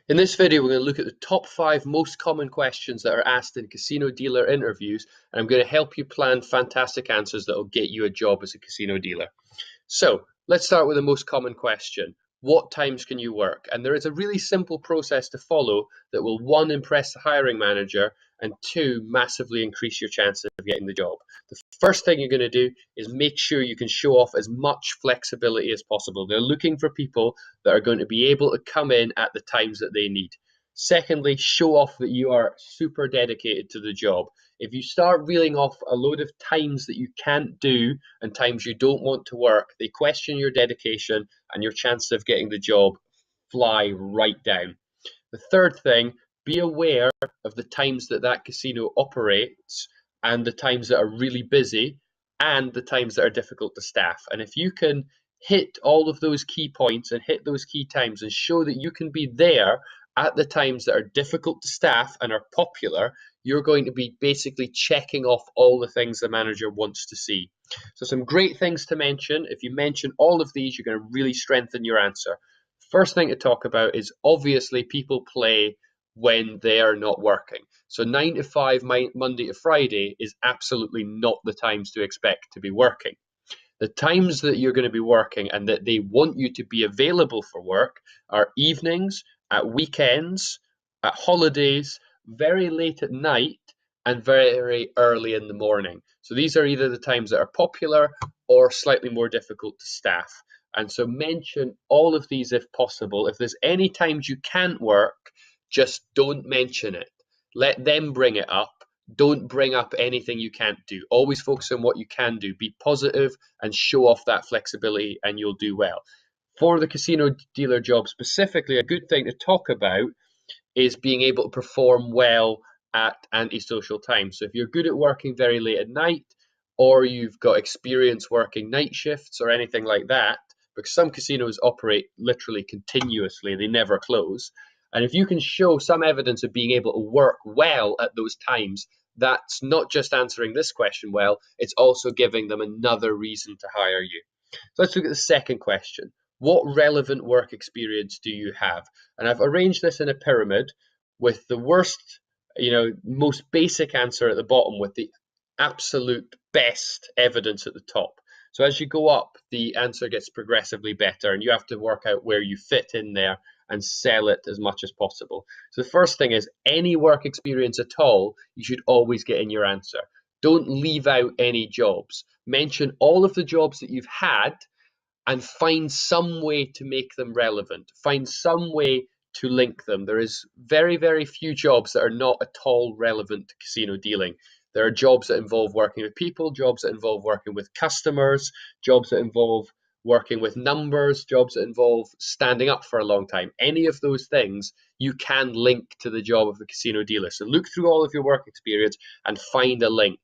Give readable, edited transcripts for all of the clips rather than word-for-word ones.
In this video, we're going to look at the top 5 most common questions that are asked in casino dealer interviews, and I'm going to help you plan fantastic answers that will get you a job as a casino dealer. So let's start with the most common question. What times can you work? And there is a really simple process to follow that will, 1, impress the hiring manager, and 2, massively increase your chances of getting the job. The first thing you're going to do is make sure you can show off as much flexibility as possible. They're looking for people that are going to be able to come in at the times that they need. Secondly, show off that you are super dedicated to the job. If you start reeling off a load of times that you can't do and times you don't want to work, they question your dedication and your chances of getting the job fly right down. The third thing, be aware of the times that that casino operates and the times that are really busy and the times that are difficult to staff. And if you can hit all of those key points and hit those key times and show that you can be there at the times that are difficult to staff and are popular, you're going to be basically checking off all the things the manager wants to see. So some great things to mention. If you mention all of these, you're going to really strengthen your answer. First thing to talk about is obviously people play when they are not working. So 9 to 5, Monday to Friday is absolutely not the times to expect to be working. The times that you're going to be working and that they want you to be available for work are evenings, at weekends, at holidays, very late at night, and very early in the morning. So these are either the times that are popular or slightly more difficult to staff. And so mention all of these if possible. If there's any times you can't work, just don't mention it. Let them bring it up. Don't bring up anything you can't do. Always focus on what you can do. Be positive and show off that flexibility, and you'll do well. For the casino dealer job specifically, a good thing to talk about is being able to perform well at antisocial times. So if you're good at working very late at night, or you've got experience working night shifts or anything like that, because some casinos operate literally continuously, they never close. And if you can show some evidence of being able to work well at those times, that's not just answering this question well, it's also giving them another reason to hire you. So let's look at the second question. What relevant work experience do you have? And I've arranged this in a pyramid with the worst, most basic answer at the bottom with the absolute best evidence at the top. So as you go up, the answer gets progressively better, and you have to work out where you fit in there and sell it as much as possible. So the first thing is any work experience at all, you should always get in your answer. Don't leave out any jobs. Mention all of the jobs that you've had and find some way to make them relevant. Find some way to link them. There is very, very few jobs that are not at all relevant to casino dealing. There are jobs that involve working with people, jobs that involve working with customers, jobs that involve working with numbers, jobs that involve standing up for a long time. Any of those things you can link to the job of the casino dealer. So look through all of your work experience and find a link.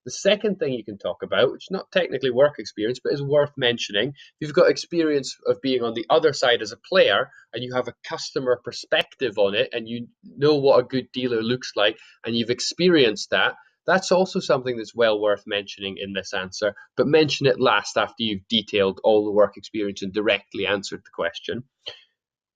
The second thing you can talk about, which is not technically work experience, but is worth mentioning, if you've got experience of being on the other side as a player and you have a customer perspective on it and you know what a good dealer looks like and you've experienced that, that's also something that's well worth mentioning in this answer, but mention it last after you've detailed all the work experience and directly answered the question.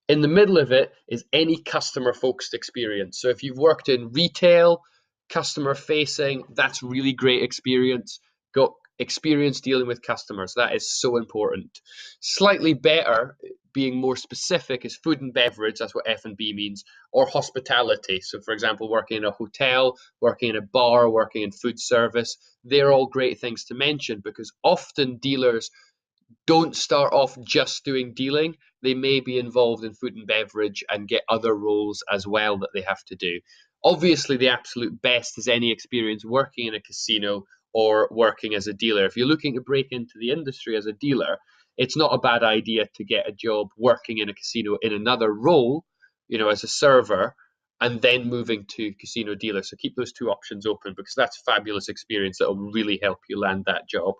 In the middle of it is any customer-focused experience. So if you've worked in retail, customer-facing, that's really great experience. Got experience dealing with customers, that is so important. Slightly better, being more specific, is food and beverage, that's what F&B means, or hospitality. So for example, working in a hotel, working in a bar, working in food service, they're all great things to mention because often dealers don't start off just doing dealing. They may be involved in food and beverage and get other roles as well that they have to do. Obviously, the absolute best is any experience working in a casino or working as a dealer. If you're looking to break into the industry as a dealer, it's not a bad idea to get a job working in a casino in another role, as a server, and then moving to casino dealer. So keep those two options open because that's fabulous experience that will really help you land that job.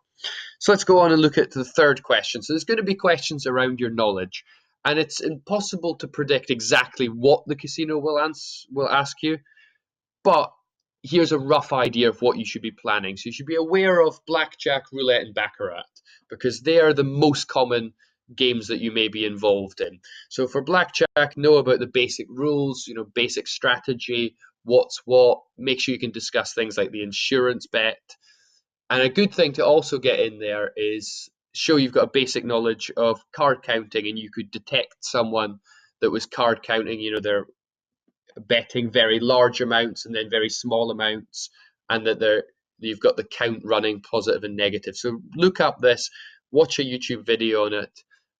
So let's go on and look at the third question. So there's going to be questions around your knowledge, and it's impossible to predict exactly what the casino will ask you, but here's a rough idea of what you should be planning. So you should be aware of blackjack, roulette, and baccarat because they are the most common games that you may be involved in. So for blackjack, know about the basic rules, basic strategy, what's what. Make sure you can discuss things like the insurance bet. And a good thing to also get in there is show you've got a basic knowledge of card counting, and you could detect someone that was card counting, they're betting very large amounts and then very small amounts, and that you've got the count running positive and negative. So look up this, watch a YouTube video on it,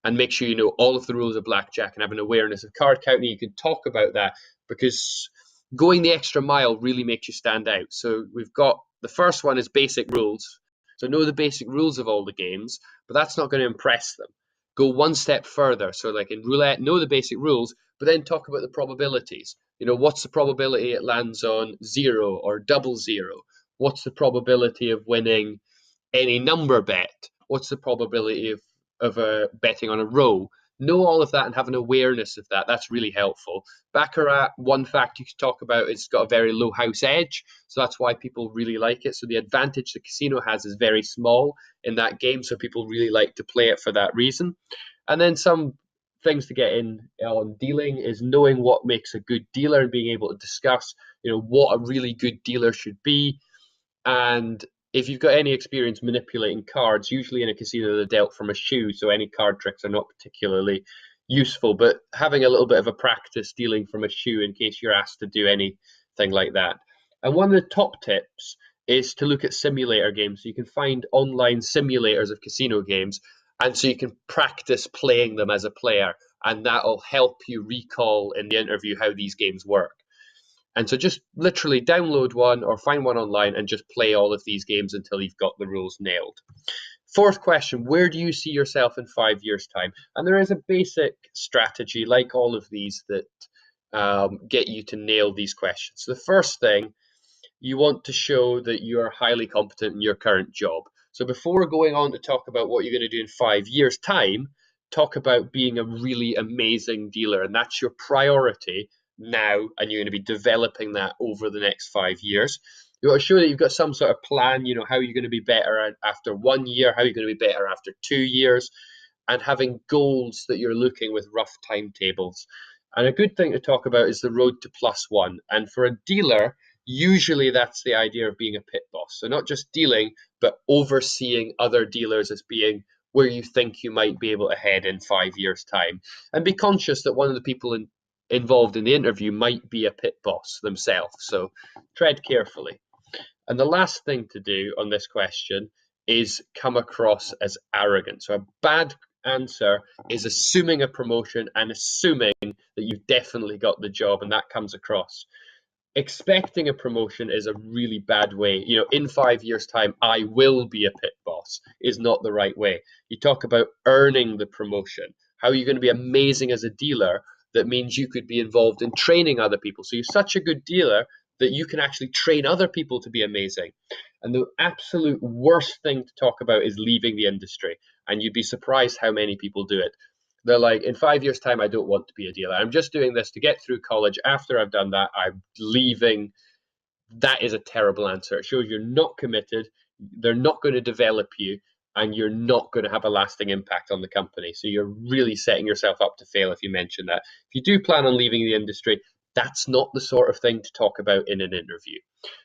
and make sure you know all of the rules of blackjack and have an awareness of card counting. You can talk about that, because going the extra mile really makes you stand out. So we've got the first one is basic rules. So know the basic rules of all the games, but that's not going to impress them. Go one step further. So like in roulette, know the basic rules, but then talk about the probabilities. What's the probability it lands on 0 or double 0? What's the probability of winning any number bet? What's the probability of betting on a row? Know all of that and have an awareness of that. That's really helpful. Baccarat, one fact you could talk about, it's got a very low house edge, so that's why people really like it. So the advantage the casino has is very small in that game, so people really like to play it for that reason. And then some things to get in on dealing is knowing what makes a good dealer and being able to discuss, what a really good dealer should be. And if you've got any experience manipulating cards, usually in a casino they're dealt from a shoe, so any card tricks are not particularly useful, but having a little bit of a practice dealing from a shoe in case you're asked to do anything like that. And one of the top tips is to look at simulator games. So you can find online simulators of casino games, and so you can practice playing them as a player, and that'll help you recall in the interview how these games work. And so just literally download one or find one online and just play all of these games until you've got the rules nailed. Fourth question, where do you see yourself in 5 years' time? And there is a basic strategy, like all of these, that get you to nail these questions. So the first thing, you want to show that you are highly competent in your current job. So before going on to talk about what you're going to do in 5 years' time, talk about being a really amazing dealer. And that's your priority now, and you're going to be developing that over the next 5 years. You want to show that you've got some sort of plan, how you're going to be better after 1 year, how you're going to be better after 2 years, and having goals that you're looking with rough timetables. And a good thing to talk about is the road to +1. And for a dealer, usually that's the idea of being a pit boss. So not just dealing, but overseeing other dealers as being where you think you might be able to head in 5 years' time. And be conscious that one of the people involved in the interview might be a pit boss themselves. So tread carefully. And the last thing to do on this question is come across as arrogant. So a bad answer is assuming a promotion and assuming that you've definitely got the job, and that comes across. Expecting a promotion is a really bad way. In 5 years' time, I will be a pit boss is not the right way. You talk about earning the promotion. How are you going to be amazing as a dealer? That means you could be involved in training other people. So you're such a good dealer that you can actually train other people to be amazing. And the absolute worst thing to talk about is leaving the industry. And you'd be surprised how many people do it. They're like, in 5 years' time, I don't want to be a dealer. I'm just doing this to get through college. After I've done that, I'm leaving. That is a terrible answer. It shows you're not committed. They're not going to develop you, and you're not going to have a lasting impact on the company. So you're really setting yourself up to fail if you mention that. If you do plan on leaving the industry, that's not the sort of thing to talk about in an interview.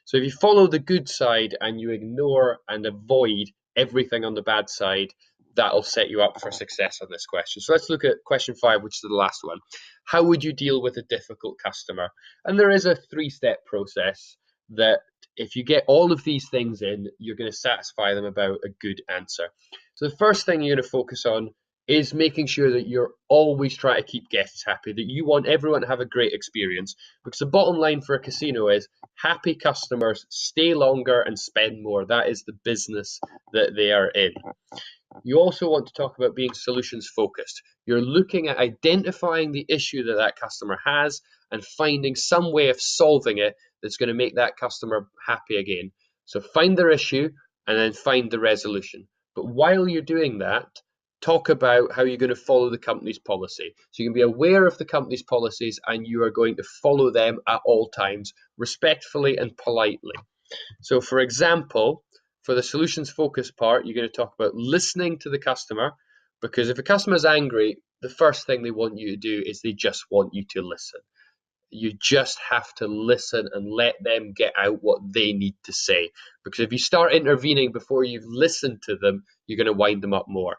So if you follow the good side and you ignore and avoid everything on the bad side, that'll set you up for success on this question. So let's look at question 5, which is the last one. How would you deal with a difficult customer? And there is a 3-step process that if you get all of these things in, you're going to satisfy them about a good answer. So the first thing you're going to focus on is making sure that you're always trying to keep guests happy, that you want everyone to have a great experience. Because the bottom line for a casino is happy customers stay longer and spend more. That is the business that they are in. You also want to talk about being solutions focused. You're looking at identifying the issue that that customer has and finding some way of solving it that's going to make that customer happy again. So find their issue and then find the resolution. But while you're doing that, talk about how you're going to follow the company's policy. So you can be aware of the company's policies and you are going to follow them at all times, respectfully and politely. So for example, for the solutions focused part, you're going to talk about listening to the customer, Because if a customer's angry, the first thing they want you to do is they just want you to listen. You just have to listen and let them get out what they need to say. Because if you start intervening before you've listened to them, you're going to wind them up more.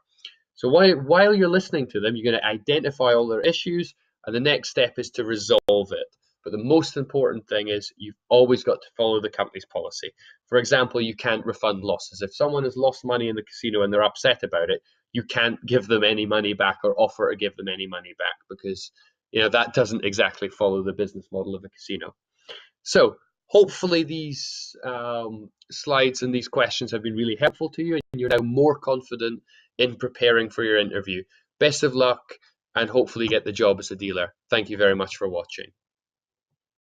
So while you're listening to them, you're going to identify all their issues, and the next step is to resolve it. But the most important thing is you've always got to follow the company's policy. For example, you can't refund losses. If someone has lost money in the casino and they're upset about it, you can't give them any money back or offer to give them any money back, because that doesn't exactly follow the business model of a casino. So hopefully these slides and these questions have been really helpful to you, and you're now more confident in preparing for your interview. Best of luck, and hopefully get the job as a dealer. Thank you very much for watching.